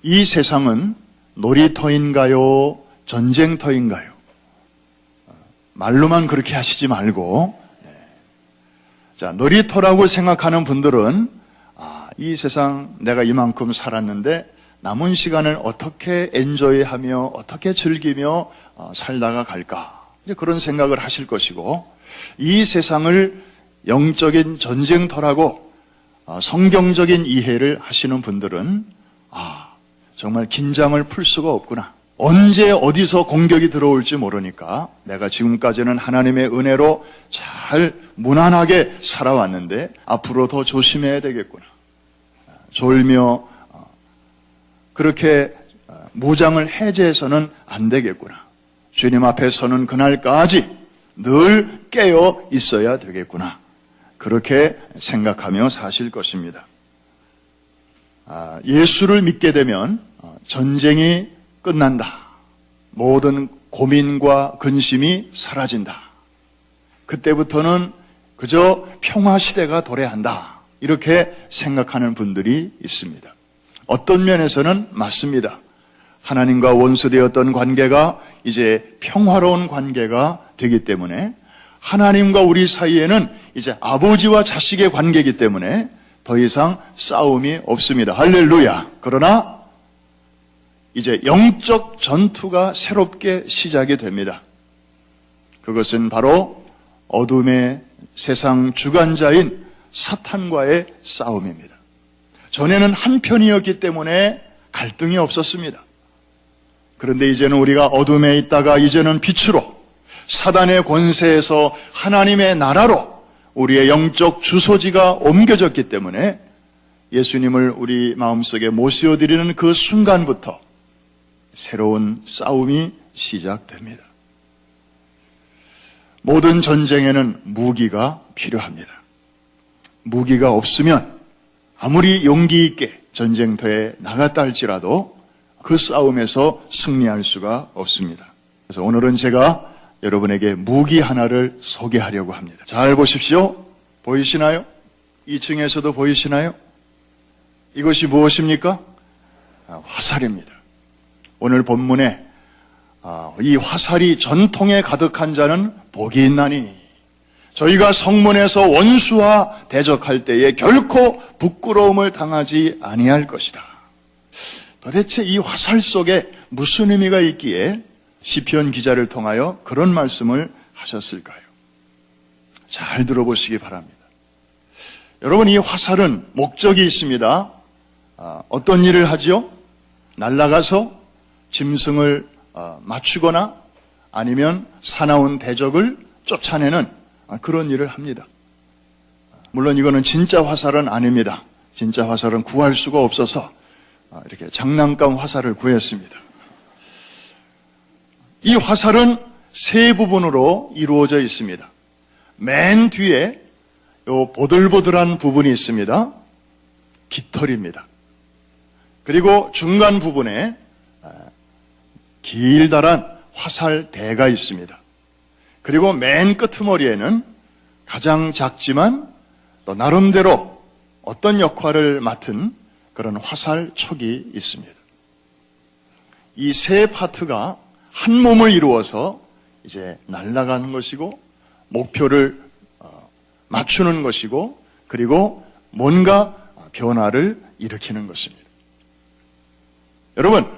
이 세상은 놀이터인가요? 전쟁터인가요? 말로만 그렇게 하시지 말고, 자, 놀이터라고 생각하는 분들은 이 세상 내가 이만큼 살았는데 남은 시간을 어떻게 엔조이하며 어떻게 즐기며 살다가 갈까, 이제 그런 생각을 하실 것이고, 이 세상을 영적인 전쟁터라고 성경적인 이해를 하시는 분들은 정말 긴장을 풀 수가 없구나, 언제 어디서 공격이 들어올지 모르니까 내가 지금까지는 하나님의 은혜로 잘 무난하게 살아왔는데 앞으로 더 조심해야 되겠구나, 졸며 그렇게 무장을 해제해서는 안 되겠구나, 주님 앞에 서는 그날까지 늘 깨어 있어야 되겠구나, 그렇게 생각하며 사실 것입니다. 예수를 믿게 되면 전쟁이 끝난다, 모든 고민과 근심이 사라진다, 그때부터는 그저 평화시대가 도래한다, 이렇게 생각하는 분들이 있습니다. 어떤 면에서는 맞습니다. 하나님과 원수되었던 관계가 이제 평화로운 관계가 되기 때문에, 하나님과 우리 사이에는 이제 아버지와 자식의 관계이기 때문에 더 이상 싸움이 없습니다. 할렐루야. 그러나 이제 영적 전투가 새롭게 시작이 됩니다. 그것은 바로 어둠의 세상 주관자인 사탄과의 싸움입니다. 전에는 한 편이었기 때문에 갈등이 없었습니다. 그런데 이제는 우리가 어둠에 있다가 이제는 빛으로, 사단의 권세에서 하나님의 나라로 우리의 영적 주소지가 옮겨졌기 때문에 예수님을 우리 마음속에 모셔드리는 그 순간부터 새로운 싸움이 시작됩니다. 모든 전쟁에는 무기가 필요합니다. 무기가 없으면 아무리 용기 있게 전쟁터에 나갔다 할지라도 그 싸움에서 승리할 수가 없습니다. 그래서 오늘은 제가 여러분에게 무기 하나를 소개하려고 합니다. 잘 보십시오. 보이시나요? 2층에서도 보이시나요? 이것이 무엇입니까? 화살입니다. 오늘 본문에 이 화살이 전통에 가득한 자는 복이 있나니 저희가 성문에서 원수와 대적할 때에 결코 부끄러움을 당하지 아니할 것이다. 도대체 이 화살 속에 무슨 의미가 있기에 시편 기자를 통하여 그런 말씀을 하셨을까요? 잘 들어보시기 바랍니다. 여러분, 이 화살은 목적이 있습니다. 어떤 일을 하지요? 날아가서 짐승을 맞추거나 아니면 사나운 대적을 쫓아내는 그런 일을 합니다. 물론 이거는 진짜 화살은 아닙니다. 진짜 화살은 구할 수가 없어서 이렇게 장난감 화살을 구했습니다. 이 화살은 세 부분으로 이루어져 있습니다. 맨 뒤에 요 보들보들한 부분이 있습니다. 깃털입니다. 그리고 중간 부분에 길다란 화살대가 있습니다. 그리고 맨 끄트머리에는 가장 작지만 또 나름대로 어떤 역할을 맡은 그런 화살촉이 있습니다. 이 세 파트가 한 몸을 이루어서 이제 날아가는 것이고 목표를 맞추는 것이고 그리고 뭔가 변화를 일으키는 것입니다. 여러분,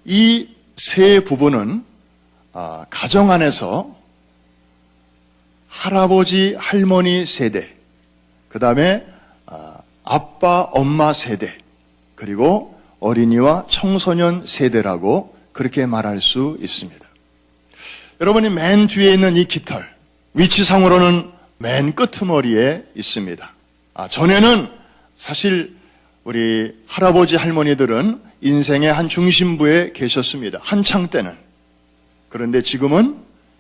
이 세 부분은 가정 안에서 할아버지, 할머니 세대, 그 다음에 아빠, 엄마 세대, 그리고 어린이와 청소년 세대라고 그렇게 말할 수 있습니다. 여러분이 맨 뒤에 있는 이 깃털, 위치상으로는 맨 끄트머리에 있습니다. 전에는 사실 우리 할아버지, 할머니들은 인생의 한 중심부에 계셨습니다. 한창 때는. 그런데 지금은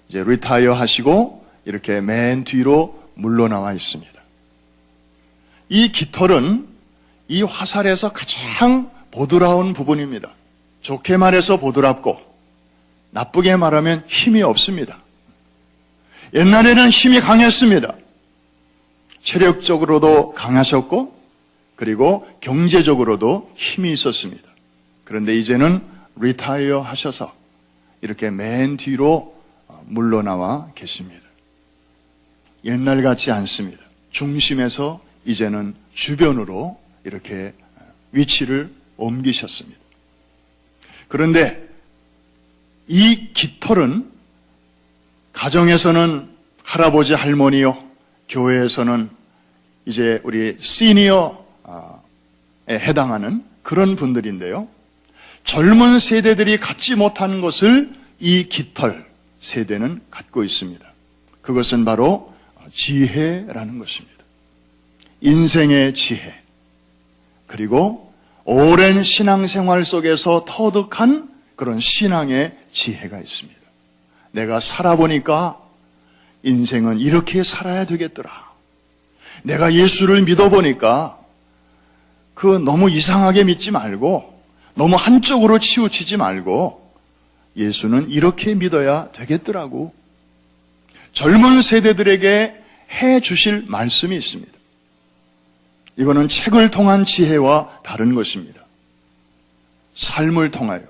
이제 리타이어 하시고 이렇게 맨 뒤로 물러나와 있습니다. 이 깃털은 이 화살에서 가장 보드라운 부분입니다. 좋게 말해서 보드랍고 나쁘게 말하면 힘이 없습니다. 옛날에는 힘이 강했습니다. 체력적으로도 강하셨고 그리고 경제적으로도 힘이 있었습니다. 그런데 이제는 리타이어 하셔서 이렇게 맨 뒤로 물러나와 계십니다. 옛날 같지 않습니다. 중심에서 이제는 주변으로 이렇게 위치를 옮기셨습니다. 그런데 이 깃털은 가정에서는 할아버지 할머니요, 교회에서는 이제 우리 시니어에 해당하는 그런 분들인데요. 젊은 세대들이 갖지 못한 것을 이 깃털 세대는 갖고 있습니다. 그것은 바로 지혜라는 것입니다. 인생의 지혜, 그리고 오랜 신앙생활 속에서 터득한 그런 신앙의 지혜가 있습니다. 내가 살아보니까 인생은 이렇게 살아야 되겠더라. 내가 예수를 믿어보니까 너무 이상하게 믿지 말고, 너무 한쪽으로 치우치지 말고 예수는 이렇게 믿어야 되겠더라고. 젊은 세대들에게 해 주실 말씀이 있습니다. 이거는 책을 통한 지혜와 다른 것입니다. 삶을 통하여,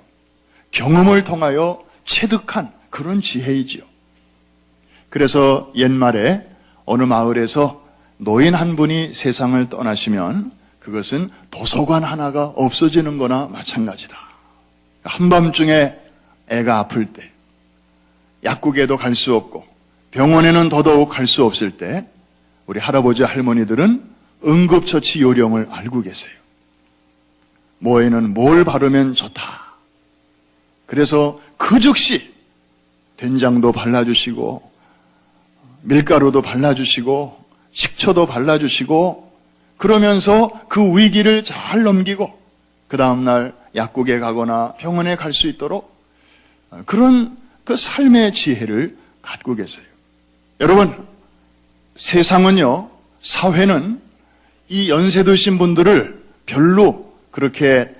경험을 통하여 체득한 그런 지혜이지요. 그래서 옛말에 어느 마을에서 노인 한 분이 세상을 떠나시면 그것은 도서관 하나가 없어지는 거나 마찬가지다. 한밤중에 애가 아플 때, 약국에도 갈 수 없고 병원에는 더더욱 갈 수 없을 때 우리 할아버지 할머니들은 응급처치 요령을 알고 계세요. 뭐에는 뭘 바르면 좋다. 그래서 그 즉시 된장도 발라주시고 밀가루도 발라주시고 식초도 발라주시고 그러면서 그 위기를 잘 넘기고 그 다음날 약국에 가거나 병원에 갈 수 있도록 그런 그 삶의 지혜를 갖고 계세요. 여러분, 세상은요, 사회는 이 연세 드신 분들을 별로 그렇게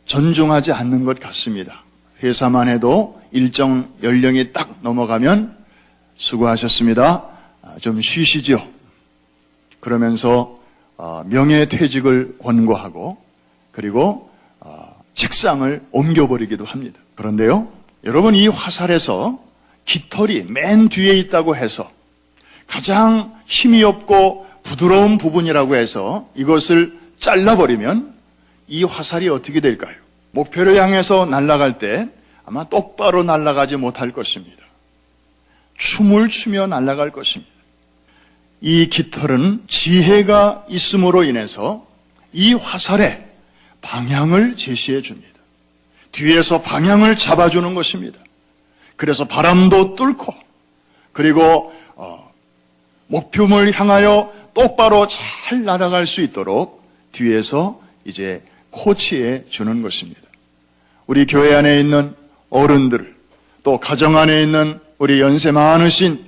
존중하지 않는 것 같습니다. 회사만 해도 일정 연령이 딱 넘어가면 수고하셨습니다. 좀 쉬시죠. 그러면서 명예퇴직을 권고하고 그리고 책상을 옮겨버리기도 합니다. 그런데요, 여러분, 이 화살에서 깃털이 맨 뒤에 있다고 해서 가장 힘이 없고 부드러운 부분이라고 해서 이것을 잘라버리면 이 화살이 어떻게 될까요? 목표를 향해서 날아갈 때 아마 똑바로 날아가지 못할 것입니다. 춤을 추며 날아갈 것입니다. 이 깃털은 지혜가 있음으로 인해서 이 화살에 방향을 제시해 줍니다. 뒤에서 방향을 잡아주는 것입니다. 그래서 바람도 뚫고 그리고 목표물 향하여 똑바로 잘 날아갈 수 있도록 뒤에서 이제 코치해 주는 것입니다. 우리 교회 안에 있는 어른들, 또 가정 안에 있는 우리 연세 많으신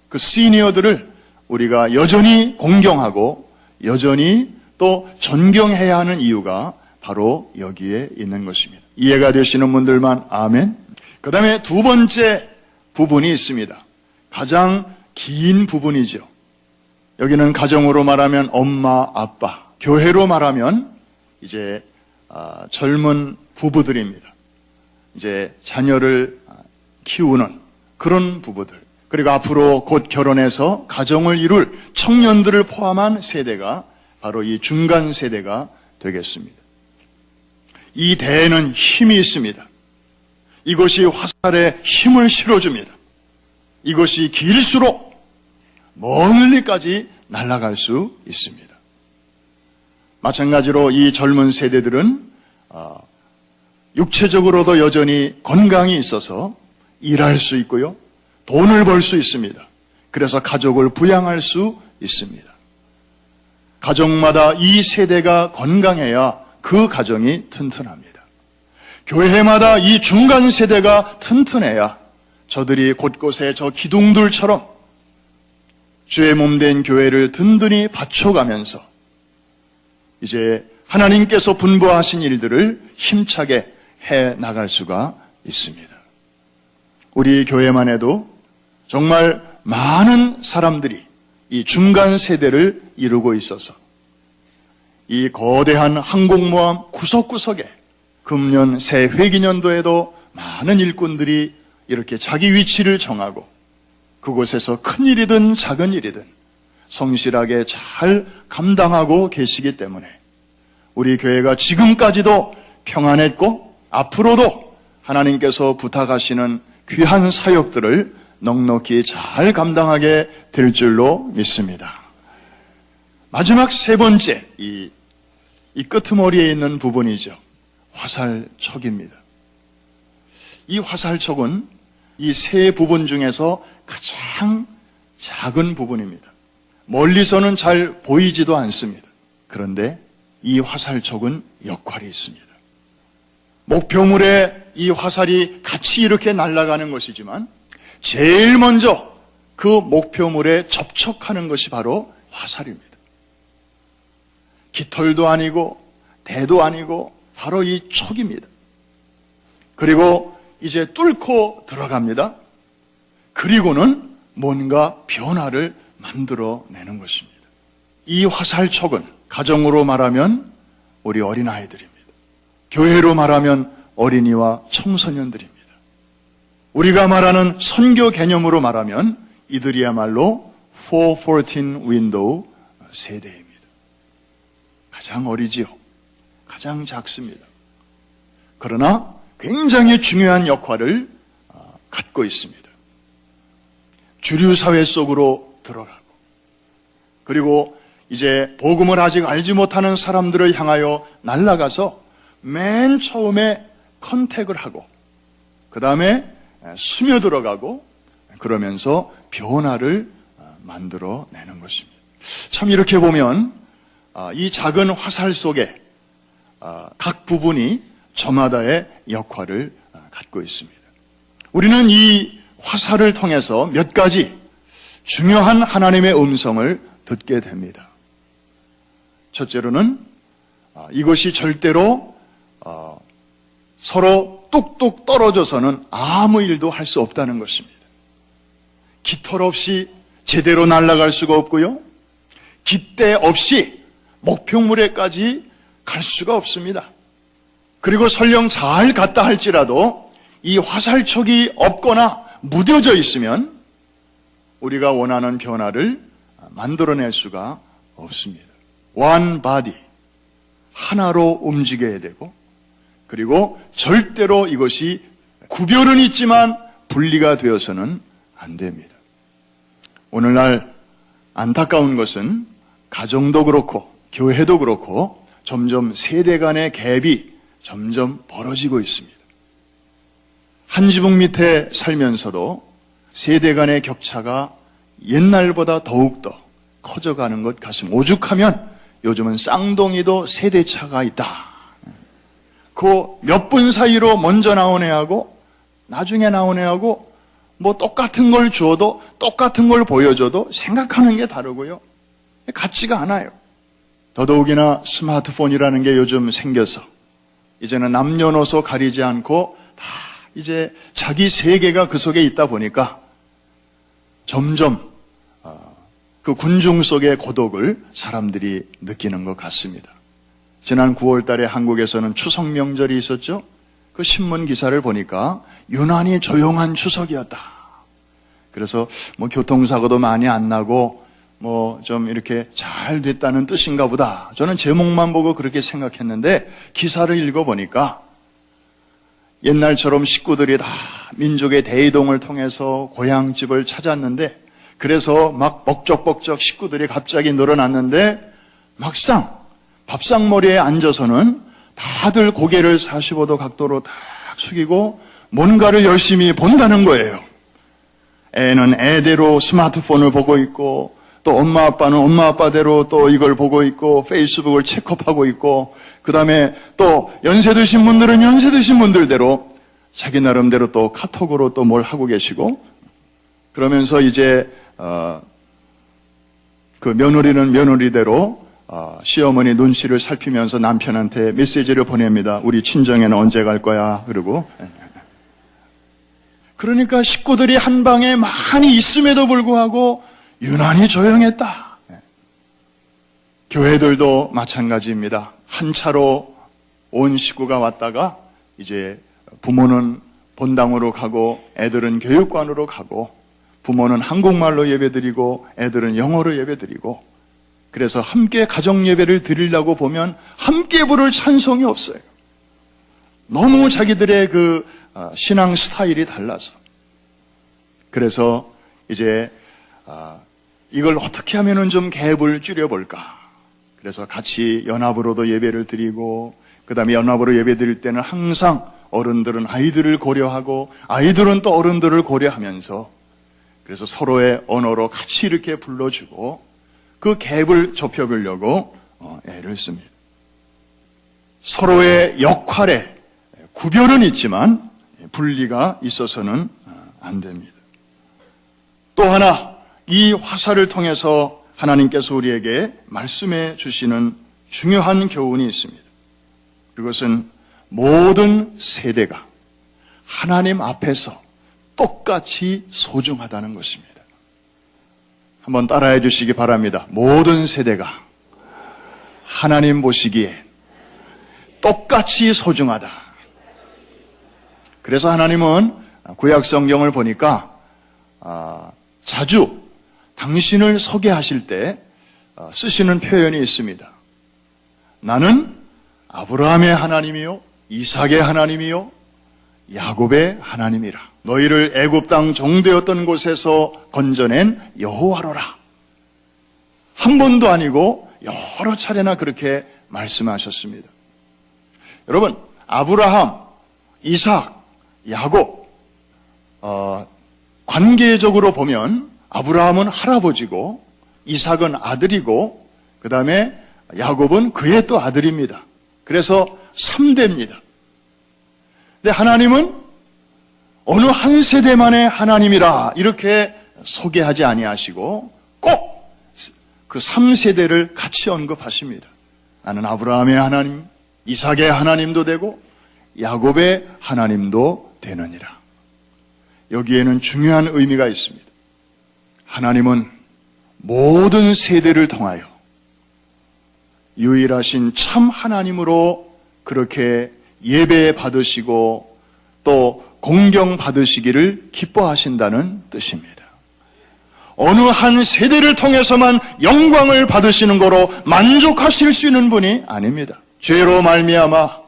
그 시니어들을 우리가 여전히 공경하고 여전히 또 존경해야 하는 이유가 바로 여기에 있는 것입니다. 이해가 되시는 분들만 아멘. 그 다음에 두 번째 부분이 있습니다. 가장 긴 부분이죠. 여기는 가정으로 말하면 엄마, 아빠, 교회로 말하면 이제 젊은 부부들입니다. 이제 자녀를 키우는 그런 부부들, 그리고 앞으로 곧 결혼해서 가정을 이룰 청년들을 포함한 세대가 바로 이 중간 세대가 되겠습니다. 이 대에는 힘이 있습니다. 이것이 화살에 힘을 실어줍니다. 이것이 길수록 멀리까지 날아갈 수 있습니다. 마찬가지로 이 젊은 세대들은 육체적으로도 여전히 건강이 있어서 일할 수 있고요, 돈을 벌 수 있습니다. 그래서 가족을 부양할 수 있습니다. 가정마다 이 세대가 건강해야 그 가정이 튼튼합니다. 교회마다 이 중간 세대가 튼튼해야 저들이 곳곳에 저 기둥들처럼 주의 몸된 교회를 든든히 받쳐가면서 이제 하나님께서 분부하신 일들을 힘차게 해 나갈 수가 있습니다. 우리 교회만 해도 정말 많은 사람들이 이 중간 세대를 이루고 있어서 이 거대한 항공모함 구석구석에 금년 새 회기년도에도 많은 일꾼들이 이렇게 자기 위치를 정하고 그곳에서 큰 일이든 작은 일이든 성실하게 잘 감당하고 계시기 때문에 우리 교회가 지금까지도 평안했고 앞으로도 하나님께서 부탁하시는 귀한 사역들을 넉넉히 잘 감당하게 될 줄로 믿습니다. 마지막 세 번째, 이 끄트머리에 있는 부분이죠. 화살촉입니다. 이 화살촉은 이 세 부분 중에서 가장 작은 부분입니다. 멀리서는 잘 보이지도 않습니다. 그런데 이 화살촉은 역할이 있습니다. 목표물에 이 화살이 같이 이렇게 날아가는 것이지만 제일 먼저 그 목표물에 접촉하는 것이 바로 화살입니다. 깃털도 아니고 대도 아니고 바로 이 촉입니다. 그리고 이제 뚫고 들어갑니다. 그리고는 뭔가 변화를 만들어내는 것입니다. 이 화살촉은 가정으로 말하면 우리 어린아이들입니다. 교회로 말하면 어린이와 청소년들입니다. 우리가 말하는 선교 개념으로 말하면 이들이야말로 414 윈도우 세대입니다. 가장 어리지요. 가장 작습니다. 그러나 굉장히 중요한 역할을 갖고 있습니다. 주류 사회 속으로 들어가고 그리고 이제 복음을 아직 알지 못하는 사람들을 향하여 날아가서 맨 처음에 컨택을 하고 그 다음에 스며들어가고 그러면서 변화를 만들어내는 것입니다. 참 이렇게 보면 이 작은 화살 속에 각 부분이 저마다의 역할을 갖고 있습니다. 우리는 이 화살을 통해서 몇 가지 중요한 하나님의 음성을 듣게 됩니다. 첫째로는 이것이 절대로 서로 뚝뚝 떨어져서는 아무 일도 할 수 없다는 것입니다. 깃털 없이 제대로 날아갈 수가 없고요. 깃대 없이 목표물에까지 갈 수가 없습니다. 그리고 설령 잘 갔다 할지라도 이 화살촉이 없거나 무뎌져 있으면 우리가 원하는 변화를 만들어낼 수가 없습니다. One body, 하나로 움직여야 되고 그리고 절대로 이것이 구별은 있지만 분리가 되어서는 안 됩니다. 오늘날 안타까운 것은 가정도 그렇고 교회도 그렇고 점점 세대 간의 갭이 점점 벌어지고 있습니다. 한 지붕 밑에 살면서도 세대 간의 격차가 옛날보다 더욱더 커져가는 것 같습니다. 오죽하면 요즘은 쌍둥이도 세대차가 있다. 그 몇 분 사이로 먼저 나온 애하고 나중에 나온 애하고 뭐 똑같은 걸 주어도 똑같은 걸 보여줘도 생각하는 게 다르고요. 같지가 않아요. 더더욱이나 스마트폰이라는 게 요즘 생겨서 이제는 남녀노소 가리지 않고 다 이제 자기 세계가 그 속에 있다 보니까 점점 그 군중 속의 고독을 사람들이 느끼는 것 같습니다. 지난 9월 달에 한국에서는 추석 명절이 있었죠. 그 신문 기사를 보니까 유난히 조용한 추석이었다. 그래서 뭐 교통사고도 많이 안 나고 뭐 좀 이렇게 잘 됐다는 뜻인가 보다. 저는 제목만 보고 그렇게 생각했는데 기사를 읽어보니까 옛날처럼 식구들이 다 민족의 대이동을 통해서 고향집을 찾았는데 그래서 막 벅적벅적 식구들이 갑자기 늘어났는데 막상 밥상머리에 앉아서는 다들 고개를 45도 각도로 딱 숙이고 뭔가를 열심히 본다는 거예요. 애는 애대로 스마트폰을 보고 있고 또 엄마 아빠는 엄마 아빠대로 또 이걸 보고 있고 페이스북을 체크업하고 있고 그 다음에 또 연세 드신 분들은 연세 드신 분들대로 자기 나름대로 또 카톡으로 또 뭘 하고 계시고 그러면서 이제 그 며느리는 며느리대로 시어머니 눈치를 살피면서 남편한테 메시지를 보냅니다. 우리 친정에는 언제 갈 거야? 그러고 그러니까 식구들이 한 방에 많이 있음에도 불구하고 유난히 조용했다. 교회들도 마찬가지입니다. 한 차로 온 식구가 왔다가 이제 부모는 본당으로 가고 애들은 교육관으로 가고 부모는 한국말로 예배드리고 애들은 영어로 예배드리고 그래서 함께 가정 예배를 드리려고 보면 함께 부를 찬송이 없어요. 너무 자기들의 그 신앙 스타일이 달라서. 그래서 이제 이걸 어떻게 하면은 좀 갭을 줄여볼까. 그래서 같이 연합으로도 예배를 드리고 그 다음에 연합으로 예배 드릴 때는 항상 어른들은 아이들을 고려하고 아이들은 또 어른들을 고려하면서 그래서 서로의 언어로 같이 이렇게 불러주고 그 갭을 좁혀보려고 애를 씁니다. 서로의 역할에 구별은 있지만 분리가 있어서는 안 됩니다. 또 하나 이 화살을 통해서 하나님께서 우리에게 말씀해 주시는 중요한 교훈이 있습니다. 그것은 모든 세대가 하나님 앞에서 똑같이 소중하다는 것입니다. 한번 따라해 주시기 바랍니다. 모든 세대가 하나님 보시기에 똑같이 소중하다. 그래서 하나님은 구약 성경을 보니까 자주 당신을 소개하실 때 쓰시는 표현이 있습니다. 나는 아브라함의 하나님이요 이삭의 하나님이요 야곱의 하나님이라. 너희를 애굽 땅 종되었던 곳에서 건져낸 여호와로라. 한 번도 아니고 여러 차례나 그렇게 말씀하셨습니다. 여러분, 아브라함, 이삭, 야곱 관계적으로 보면 아브라함은 할아버지고 이삭은 아들이고 그 다음에 야곱은 그의 또 아들입니다. 그래서 3대입니다. 근데 하나님은 어느 한 세대만의 하나님이라 이렇게 소개하지 아니하시고 꼭 그 3세대를 같이 언급하십니다. 나는 아브라함의 하나님, 이삭의 하나님도 되고 야곱의 하나님도 되느니라. 여기에는 중요한 의미가 있습니다. 하나님은 모든 세대를 통하여 유일하신 참 하나님으로 그렇게 예배 받으시고 또 공경 받으시기를 기뻐하신다는 뜻입니다. 어느 한 세대를 통해서만 영광을 받으시는 거로 만족하실 수 있는 분이 아닙니다. 죄로 말미암아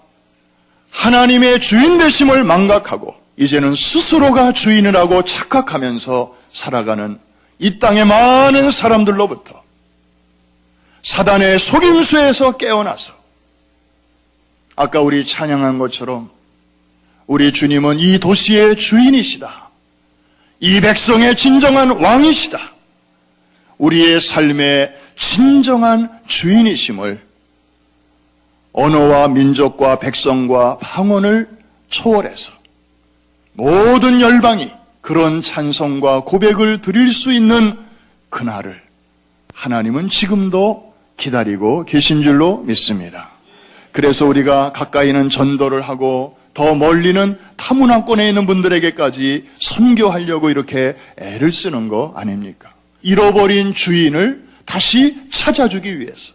하나님의 주인 되심을 망각하고 이제는 스스로가 주인이라고 착각하면서 살아가는 이 땅의 많은 사람들로부터 사단의 속임수에서 깨어나서 아까 우리 찬양한 것처럼 우리 주님은 이 도시의 주인이시다. 이 백성의 진정한 왕이시다. 우리의 삶의 진정한 주인이심을 언어와 민족과 백성과 방언을 초월해서 모든 열방이 그런 찬송과 고백을 드릴 수 있는 그날을 하나님은 지금도 기다리고 계신 줄로 믿습니다. 그래서 우리가 가까이는 전도를 하고 더 멀리는 타문화권에 있는 분들에게까지 선교하려고 이렇게 애를 쓰는 거 아닙니까? 잃어버린 주인을 다시 찾아주기 위해서.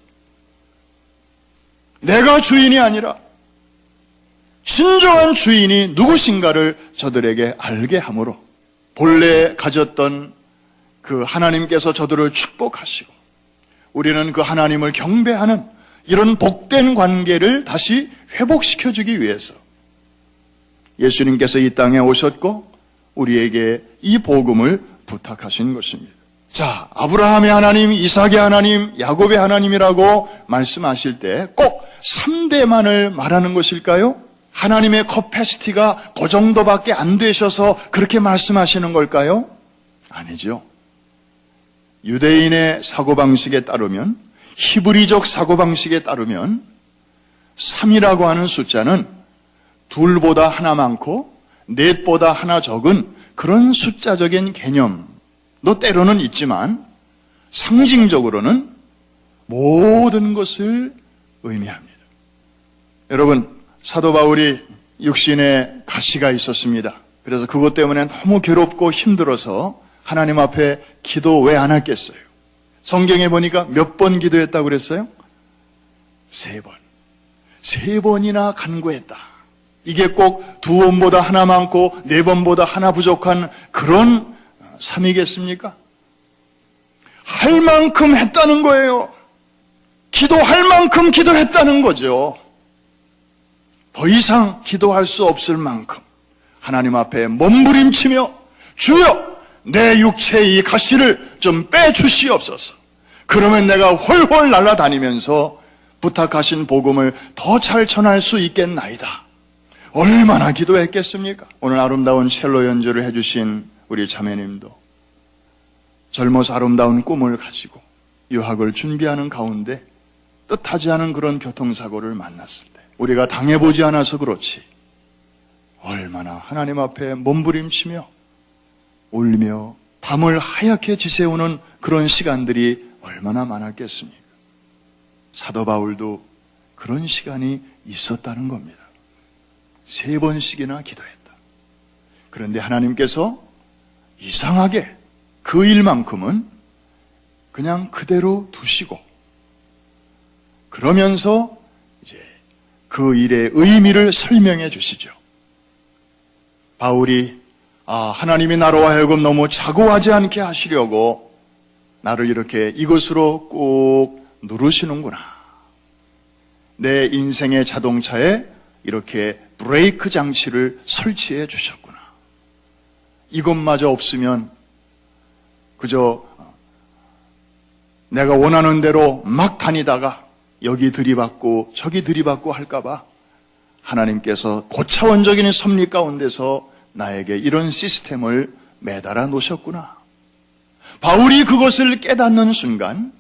내가 주인이 아니라 진정한 주인이 누구신가를 저들에게 알게 함으로 본래 가졌던 그 하나님께서 저들을 축복하시고 우리는 그 하나님을 경배하는 이런 복된 관계를 다시 회복시켜주기 위해서 예수님께서 이 땅에 오셨고 우리에게 이 복음을 부탁하신 것입니다. 자, 아브라함의 하나님, 이삭의 하나님, 야곱의 하나님이라고 말씀하실 때 꼭 3대만을 말하는 것일까요? 하나님의 커패시티가 그 정도밖에 안 되셔서 그렇게 말씀하시는 걸까요? 아니죠. 유대인의 사고방식에 따르면, 히브리적 사고방식에 따르면 3이라고 하는 숫자는 둘보다 하나 많고 넷보다 하나 적은 그런 숫자적인 개념도 때로는 있지만 상징적으로는 모든 것을 의미합니다. 여러분, 사도 바울이 육신에 가시가 있었습니다. 그래서 그것 때문에 너무 괴롭고 힘들어서 하나님 앞에 기도 왜 안 했겠어요? 성경에 보니까 몇 번 기도했다고 그랬어요? 세 번이나 간구했다. 이게 꼭 2번보다 하나 많고 4번보다 하나 부족한 그런 삶이겠습니까? 할 만큼 했다는 거예요. 기도할 만큼 기도했다는 거죠. 더 이상 기도할 수 없을 만큼 하나님 앞에 몸부림치며 주여 내 육체의 이 가시를 좀 빼주시옵소서. 그러면 내가 훨훨 날아다니면서 부탁하신 복음을 더 잘 전할 수 있겠나이다. 얼마나 기도했겠습니까? 오늘 아름다운 첼로 연주를 해주신 우리 자매님도 젊어서 아름다운 꿈을 가지고 유학을 준비하는 가운데 뜻하지 않은 그런 교통사고를 만났을 때 우리가 당해보지 않아서 그렇지 얼마나 하나님 앞에 몸부림치며 울며 밤을 하얗게 지새우는 그런 시간들이 얼마나 많았겠습니까? 사도 바울도 그런 시간이 있었다는 겁니다. 3번씩이나 기도했다. 그런데 하나님께서 이상하게 그 일만큼은 그냥 그대로 두시고 그러면서 이제 그 일의 의미를 설명해 주시죠. 바울이 하나님이 나로 하여금 너무 자고하지 않게 하시려고 나를 이렇게 이것으로 꼭 누르시는구나. 내 인생의 자동차에 이렇게 브레이크 장치를 설치해 주셨구나. 이것마저 없으면 그저 내가 원하는 대로 막 다니다가 여기 들이받고 저기 들이받고 할까봐 하나님께서 고차원적인 섭리 가운데서 나에게 이런 시스템을 매달아 놓으셨구나. 바울이 그것을 깨닫는 순간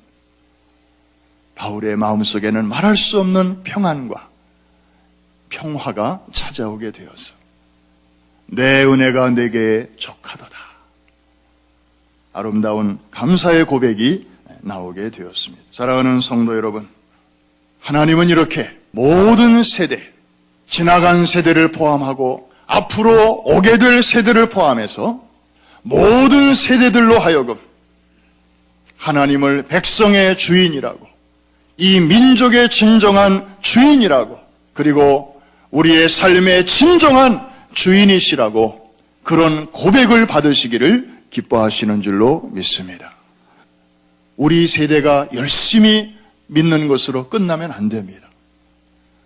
바울의 마음속에는 말할 수 없는 평안과 평화가 찾아오게 되어서 내 은혜가 내게 족하도다. 아름다운 감사의 고백이 나오게 되었습니다. 사랑하는 성도 여러분, 하나님은 이렇게 모든 세대, 지나간 세대를 포함하고 앞으로 오게 될 세대를 포함해서 모든 세대들로 하여금 하나님을 백성의 주인이라고, 이 민족의 진정한 주인이라고, 그리고 우리의 삶의 진정한 주인이시라고 그런 고백을 받으시기를 기뻐하시는 줄로 믿습니다. 우리 세대가 열심히 믿는 것으로 끝나면 안 됩니다.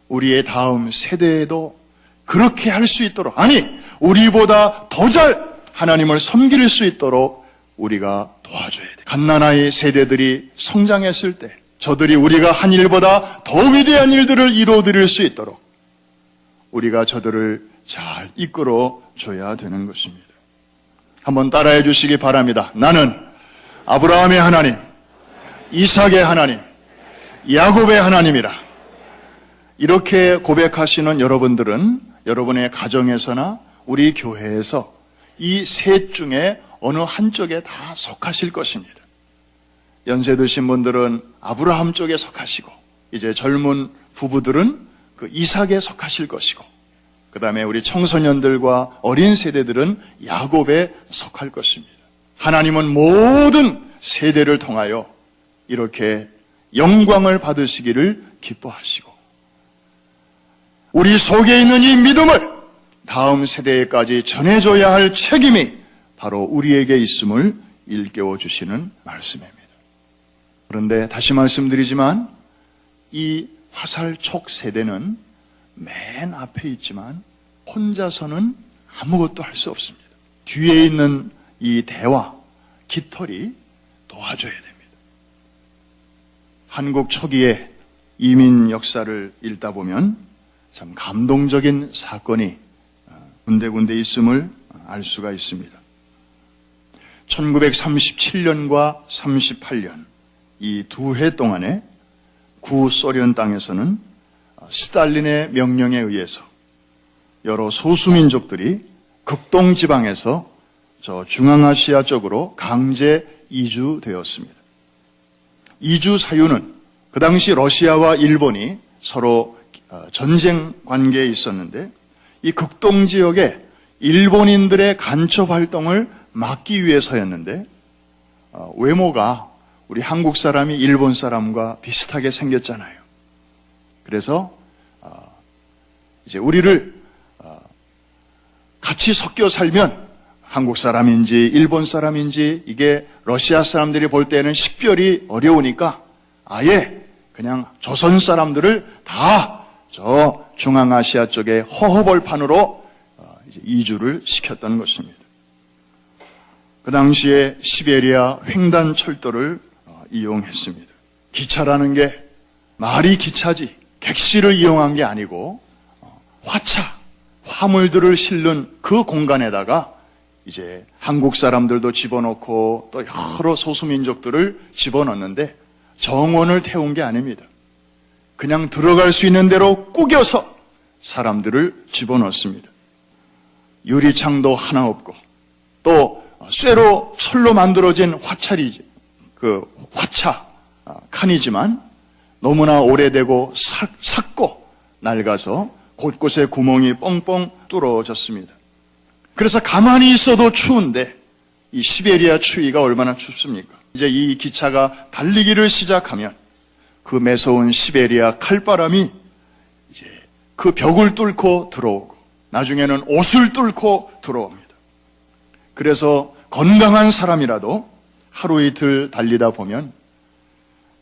우리의 다음 세대에도 그렇게 할 수 있도록, 아니 우리보다 더 잘 하나님을 섬길 수 있도록 우리가 도와줘야 돼요. 갓난아이 세대들이 성장했을 때 저들이 우리가 한 일보다 더 위대한 일들을 이루어드릴 수 있도록 우리가 저들을 잘 이끌어 줘야 되는 것입니다. 한번 따라해 주시기 바랍니다. 나는 아브라함의 하나님, 이삭의 하나님, 야곱의 하나님이라. 이렇게 고백하시는 여러분들은 여러분의 가정에서나 우리 교회에서 이 셋 중에 어느 한쪽에 다 속하실 것입니다. 연세 드신 분들은 아브라함 쪽에 속하시고, 이제 젊은 부부들은 그 이삭에 속하실 것이고, 그 다음에 우리 청소년들과 어린 세대들은 야곱에 속할 것입니다. 하나님은 모든 세대를 통하여 이렇게 영광을 받으시기를 기뻐하시고, 우리 속에 있는 이 믿음을 다음 세대에까지 전해줘야 할 책임이 바로 우리에게 있음을 일깨워 주시는 말씀입니다. 그런데 다시 말씀드리지만 이 화살촉 세대는 맨 앞에 있지만 혼자서는 아무것도 할 수 없습니다. 뒤에 있는 이 대화, 깃털이 도와줘야 됩니다. 한국 초기에 이민 역사를 읽다 보면 참 감동적인 사건이 군데군데 있음을 알 수가 있습니다. 1937년과 38년 이 2해 동안에 구소련 땅에서는 스탈린의 명령에 의해서 여러 소수민족들이 극동지방에서 저 중앙아시아 쪽으로 강제 이주되었습니다. 이주 사유는 그 당시 러시아와 일본이 서로 전쟁 관계에 있었는데 이 극동지역에 일본인들의 간첩 활동을 막기 위해서였는데 외모가 우리 한국 사람이 일본 사람과 비슷하게 생겼잖아요. 그래서 이제 우리를 같이 섞여 살면 한국 사람인지 일본 사람인지 이게 러시아 사람들이 볼 때는 식별이 어려우니까 아예 그냥 조선 사람들을 다 저 중앙아시아 쪽에 허허벌판으로 이제 이주를 시켰던 것입니다. 그 당시에 시베리아 횡단철도를 이용했습니다. 기차라는 게 말이 기차지 객실을 이용한 게 아니고 화차, 화물들을 실는 그 공간에다가 이제 한국 사람들도 집어넣고 또 여러 소수민족들을 집어넣는데 정원을 태운 게 아닙니다. 그냥 들어갈 수 있는 대로 꾸겨서 사람들을 집어넣습니다. 유리창도 하나 없고 또 쇠로 철로 만들어진 화차리지 그 화차 칸이지만 너무나 오래되고 삭고 낡아서 곳곳에 구멍이 뻥뻥 뚫어졌습니다. 그래서 가만히 있어도 추운데 이 시베리아 추위가 얼마나 춥습니까? 이제 이 기차가 달리기를 시작하면 그 매서운 시베리아 칼바람이 이제 그 벽을 뚫고 들어오고 나중에는 옷을 뚫고 들어옵니다. 그래서 건강한 사람이라도 하루 이틀 달리다 보면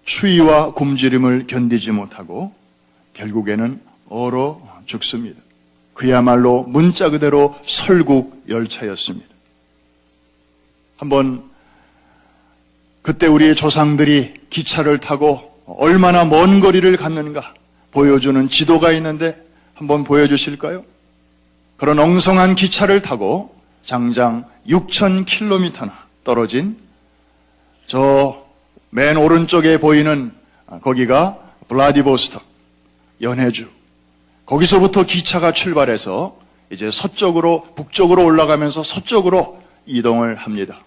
추위와 굶주림을 견디지 못하고 결국에는 얼어 죽습니다. 그야말로 문자 그대로 설국 열차였습니다. 한번 그때 우리의 조상들이 기차를 타고 얼마나 먼 거리를 갔는가 보여주는 지도가 있는데 한번 보여주실까요? 그런 엉성한 기차를 타고 장장 6,000km나 떨어진 저 맨 오른쪽에 보이는 거기가 블라디보스톡, 연해주. 거기서부터 기차가 출발해서 이제 서쪽으로, 북쪽으로 올라가면서 서쪽으로 이동을 합니다.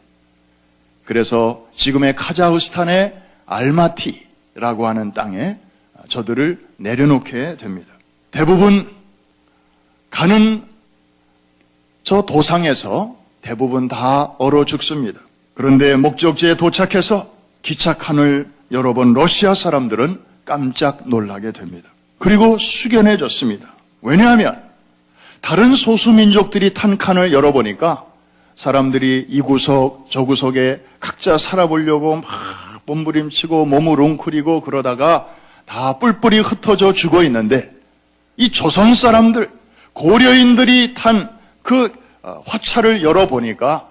그래서 지금의 카자흐스탄의 알마티라고 하는 땅에 저들을 내려놓게 됩니다. 대부분 가는 저 도상에서 대부분 다 얼어 죽습니다. 그런데 목적지에 도착해서 기차 칸을 열어본 러시아 사람들은 깜짝 놀라게 됩니다. 그리고 숙연해졌습니다. 왜냐하면 다른 소수민족들이 탄 칸을 열어보니까 사람들이 이 구석 저 구석에 각자 살아보려고 막 몸부림치고 몸을 웅크리고 그러다가 다 뿔뿔이 흩어져 죽어 있는데 이 조선 사람들, 고려인들이 탄 그 화차를 열어보니까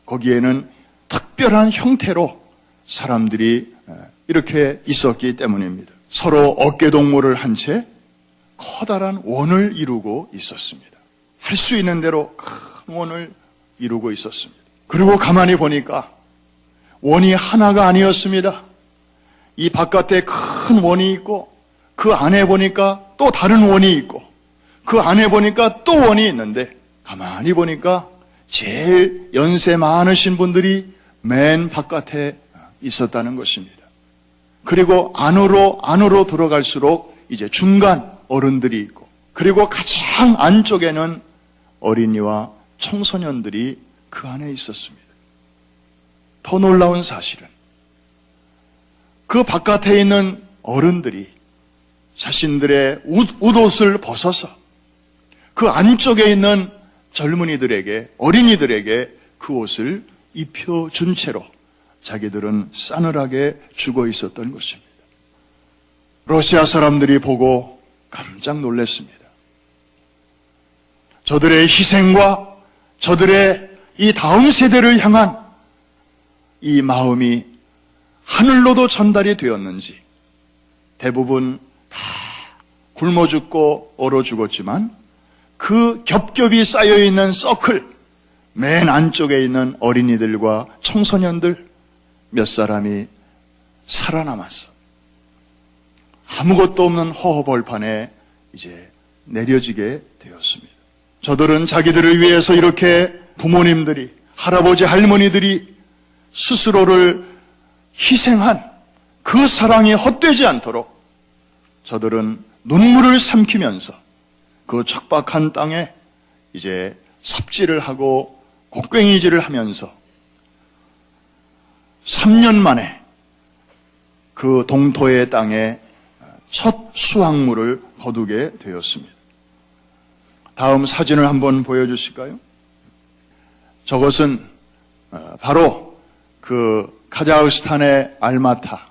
거기에는 특별한 형태로 사람들이 이렇게 있었기 때문입니다. 서로 어깨동무를 한 채 커다란 원을 이루고 있었습니다. 할 수 있는 대로 큰 원을 이루고 있었습니다. 그리고 가만히 보니까 원이 하나가 아니었습니다. 이 바깥에 큰 원이 있고 그 안에 보니까 또 다른 원이 있고 그 안에 보니까 또 원이 있는데 가만히 보니까 제일 연세 많으신 분들이 맨 바깥에 있었다는 것입니다. 그리고 안으로 들어갈수록 이제 중간 어른들이 있고 그리고 가장 안쪽에는 어린이와 청소년들이 그 안에 있었습니다. 더 놀라운 사실은 그 바깥에 있는 어른들이 자신들의 웃옷을 벗어서 그 안쪽에 있는 젊은이들에게, 어린이들에게 그 옷을 입혀준 채로 자기들은 싸늘하게 죽어 있었던 것입니다. 러시아 사람들이 보고 깜짝 놀랐습니다. 저들의 희생과 저들의 이 다음 세대를 향한 이 마음이 하늘로도 전달이 되었는지 대부분 다 굶어 죽고 얼어 죽었지만 그 겹겹이 쌓여있는 서클, 맨 안쪽에 있는 어린이들과 청소년들 몇 사람이 살아남았어. 아무것도 없는 허허벌판에 이제 내려지게 되었습니다. 저들은 자기들을 위해서 이렇게 부모님들이, 할아버지, 할머니들이 스스로를 희생한 그 사랑이 헛되지 않도록 저들은 눈물을 삼키면서 그 척박한 땅에 이제 삽질을 하고 곡괭이질을 하면서 3년 만에 그 동토의 땅에 첫 수확물을 거두게 되었습니다. 다음 사진을 한번 보여주실까요? 저것은 바로 그 카자흐스탄의 알마타,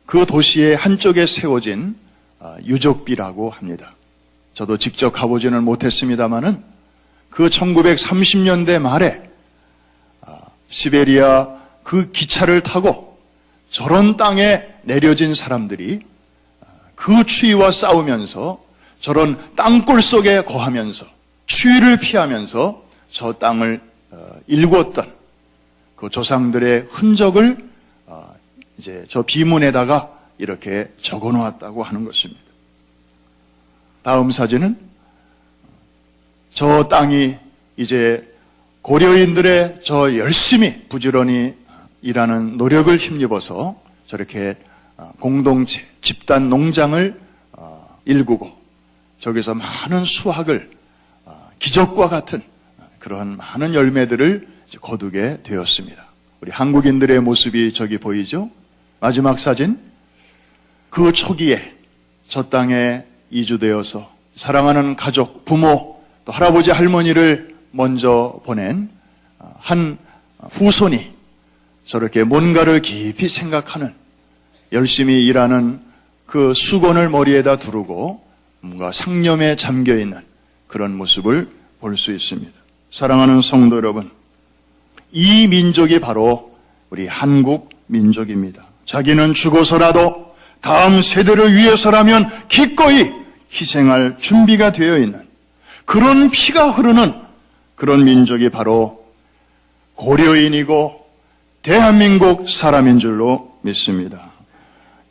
그 도시의 한쪽에 세워진 유적비라고 합니다. 저도 직접 가보지는 못했습니다마는 그 1930년대 말에 시베리아 그 기차를 타고 저런 땅에 내려진 사람들이 그 추위와 싸우면서 저런 땅굴 속에 거하면서 추위를 피하면서 저 땅을 일구었던 그 조상들의 흔적을 이제 저 비문에다가 이렇게 적어 놓았다고 하는 것입니다. 다음 사진은 저 땅이 이제 고려인들의 저 열심히 부지런히 일하는 노력을 힘입어서 저렇게 공동체, 집단 농장을 일구고 저기서 많은 수확을 기적과 같은 그러한 많은 열매들을 거두게 되었습니다. 우리 한국인들의 모습이 저기 보이죠? 마지막 사진. 그 초기에 저 땅에 이주되어서 사랑하는 가족, 부모, 또 할아버지, 할머니를 먼저 보낸 한 후손이 저렇게 뭔가를 깊이 생각하는, 열심히 일하는 그 수건을 머리에다 두르고 뭔가 상념에 잠겨있는 그런 모습을 볼 수 있습니다. 사랑하는 성도 여러분, 이 민족이 바로 우리 한국 민족입니다. 자기는 죽어서라도 다음 세대를 위해서라면 기꺼이 희생할 준비가 되어 있는 그런 피가 흐르는 그런 민족이 바로 고려인이고 대한민국 사람인 줄로 믿습니다.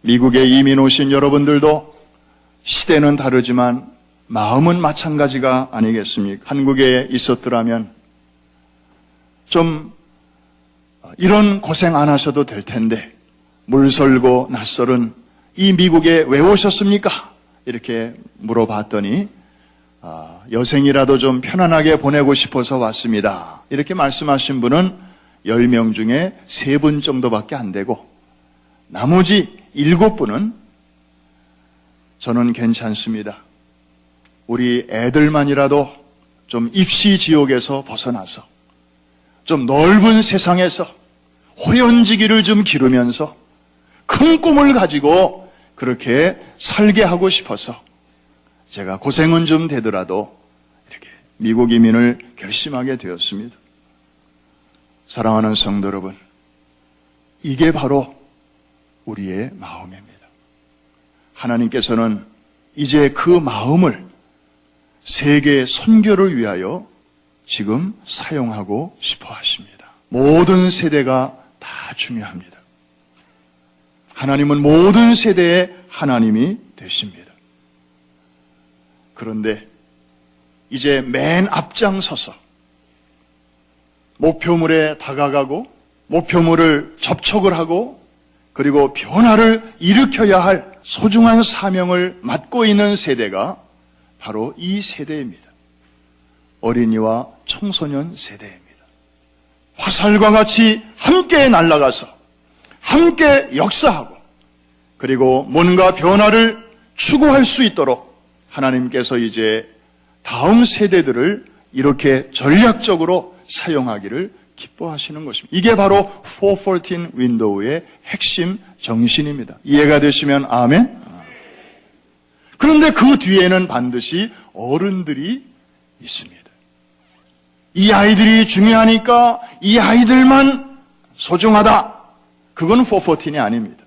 미국에 이민 오신 여러분들도 시대는 다르지만 마음은 마찬가지가 아니겠습니까? 한국에 있었더라면 좀 이런 고생 안 하셔도 될 텐데 물설고 낯설은 이 미국에 왜 오셨습니까? 이렇게 물어봤더니 여생이라도 좀 편안하게 보내고 싶어서 왔습니다. 이렇게 말씀하신 분은 10명 중에 3분 정도밖에 안 되고 나머지 7분은 저는 괜찮습니다. 우리 애들만이라도 좀 입시 지옥에서 벗어나서 좀 넓은 세상에서 호연지기를 좀 기르면서 큰 꿈을 가지고 그렇게 살게 하고 싶어서 제가 고생은 좀 되더라도 이렇게 미국 이민을 결심하게 되었습니다. 사랑하는 성도 여러분, 이게 바로 우리의 마음입니다. 하나님께서는 이제 그 마음을 세계 선교를 위하여 지금 사용하고 싶어 하십니다. 모든 세대가 다 중요합니다. 하나님은 모든 세대의 하나님이 되십니다. 그런데 이제 맨 앞장서서 목표물에 다가가고 목표물을 접촉을 하고 그리고 변화를 일으켜야 할 소중한 사명을 맡고 있는 세대가 바로 이 세대입니다. 어린이와 청소년 세대입니다. 화살과 같이 함께 날아가서 함께 역사하고 그리고 뭔가 변화를 추구할 수 있도록 하나님께서 이제 다음 세대들을 이렇게 전략적으로 사용하기를 기뻐하시는 것입니다. 이게 바로 414 윈도우의 핵심 정신입니다. 이해가 되시면 아멘? 그런데 그 뒤에는 반드시 어른들이 있습니다. 이 아이들이 중요하니까 이 아이들만 소중하다. 그건 414이 아닙니다.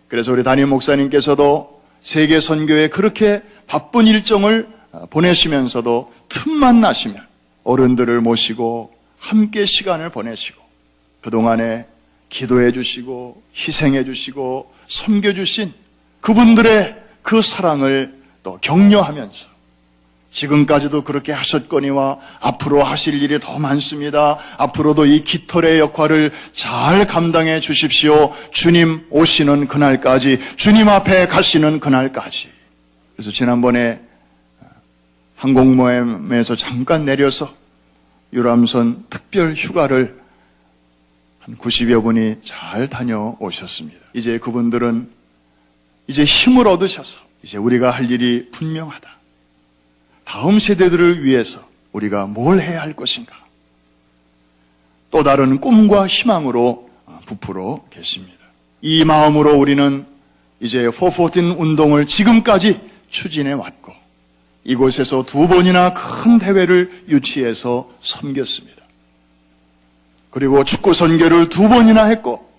그래서 우리 담임 목사님께서도 세계 선교에 그렇게 바쁜 일정을 보내시면서도 틈만 나시면 어른들을 모시고 함께 시간을 보내시고 그동안에 기도해 주시고 희생해 주시고 섬겨 주신 그분들의 그 사랑을 또 격려하면서 지금까지도 그렇게 하셨거니와 앞으로 하실 일이 더 많습니다. 앞으로도 이 깃털의 역할을 잘 감당해 주십시오. 주님 오시는 그날까지, 주님 앞에 가시는 그날까지. 그래서 지난번에 항공모함에서 잠깐 내려서 유람선 특별 휴가를 한 90여 분이 잘 다녀오셨습니다. 이제 그분들은 이제 힘을 얻으셔서 이제 우리가 할 일이 분명하다. 다음 세대들을 위해서 우리가 뭘 해야 할 것인가? 또 다른 꿈과 희망으로 부풀어 계십니다. 이 마음으로 우리는 이제 414 운동을 지금까지 추진해 왔고 이곳에서 2번이나 큰 대회를 유치해서 섬겼습니다. 그리고 축구 선교를 2번이나 했고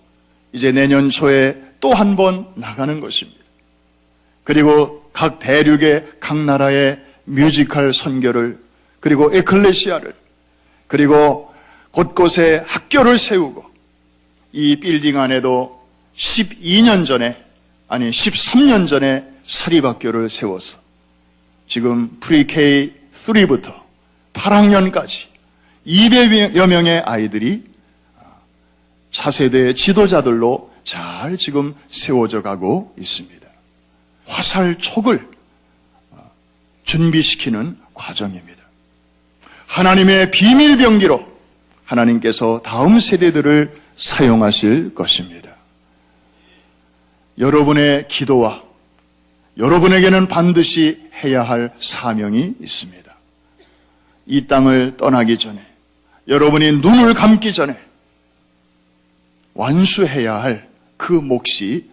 이제 내년 초에 또 한 번 나가는 것입니다. 그리고 각 대륙의 각 나라의 뮤지컬 선교를 그리고 에클레시아를 그리고 곳곳에 학교를 세우고 이 빌딩 안에도 13년 전에 사립학교를 세워서 지금 프리-K 3부터 8학년까지 200여 명의 아이들이 차세대의 지도자들로 잘 지금 세워져 가고 있습니다. 화살촉을 준비시키는 과정입니다. 하나님의 비밀병기로 하나님께서 다음 세대들을 사용하실 것입니다. 여러분의 기도와 여러분에게는 반드시 해야 할 사명이 있습니다. 이 땅을 떠나기 전에 여러분이 눈을 감기 전에 완수해야 할 그 몫이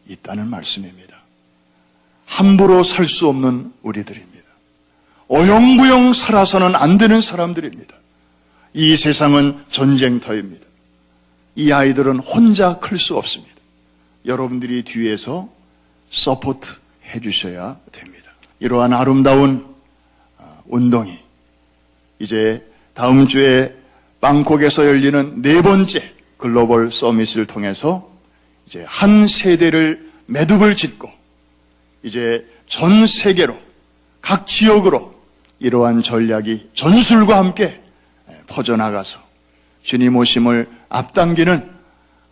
있다는 말씀입니다. 함부로 살 수 없는 우리들입니다. 어영부영 살아서는 안 되는 사람들입니다. 이 세상은 전쟁터입니다. 이 아이들은 혼자 클 수 없습니다. 여러분들이 뒤에서 서포트 해주셔야 됩니다. 이러한 아름다운 운동이 이제 다음 주에 방콕에서 열리는 4번째 글로벌 서밋을 통해서 이제 한 세대를 매듭을 짓고 이제 전 세계로 각 지역으로 이러한 전략이 전술과 함께 퍼져나가서 주님 오심을 앞당기는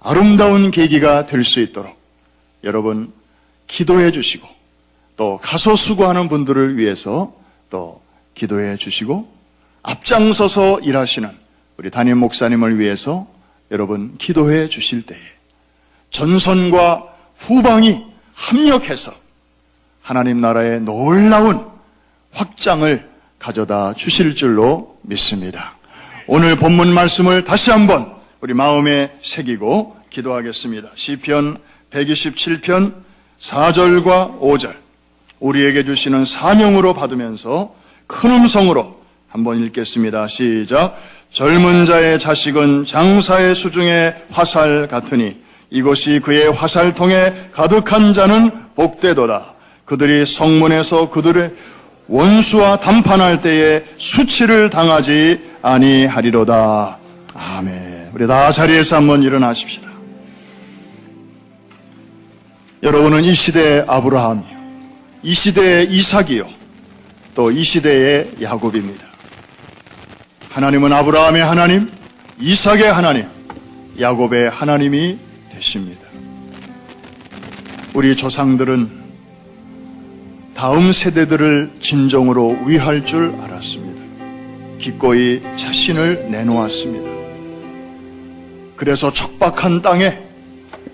아름다운 계기가 될 수 있도록 여러분 기도해 주시고 또 가서 수고하는 분들을 위해서 또 기도해 주시고 앞장서서 일하시는 우리 담임 목사님을 위해서 여러분 기도해 주실 때에 전선과 후방이 합력해서 하나님 나라의 놀라운 확장을 가져다 주실 줄로 믿습니다. 오늘 본문 말씀을 다시 한번 우리 마음에 새기고 기도하겠습니다. 시편 127편 4절과 5절 우리에게 주시는 사명으로 받으면서 큰 음성으로 한번 읽겠습니다. 시작. 젊은 자의 자식은 장사의 수중의 화살 같으니 이것이 그의 화살통에 가득한 자는 복되도다. 그들이 성문에서 그들의 원수와 담판할 때에 수치를 당하지 아니하리로다. 아멘. 우리 다 자리에서 한번 일어나십시다. 여러분은 이 시대의 아브라함이요, 이 시대의 이삭이요, 또 이 시대의 야곱입니다. 하나님은 아브라함의 하나님, 이삭의 하나님, 야곱의 하나님이 되십니다. 우리 조상들은 다음 세대들을 진정으로 위할 줄 알았습니다. 기꺼이 자신을 내놓았습니다. 그래서 척박한 땅에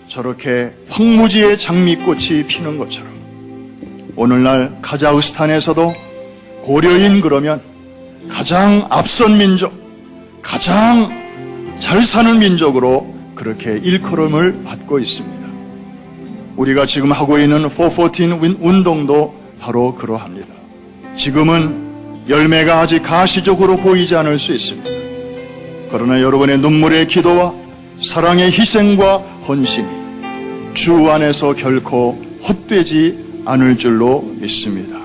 저렇게 황무지의 장미꽃이 피는 것처럼 오늘날 카자흐스탄에서도 고려인 그러면 가장 앞선 민족, 가장 잘 사는 민족으로 그렇게 일컬음을 받고 있습니다. 우리가 지금 하고 있는 414 운동도 바로 그러합니다. 지금은 열매가 아직 가시적으로 보이지 않을 수 있습니다. 그러나 여러분의 눈물의 기도와 사랑의 희생과 헌신이 주 안에서 결코 헛되지 않을 줄로 믿습니다.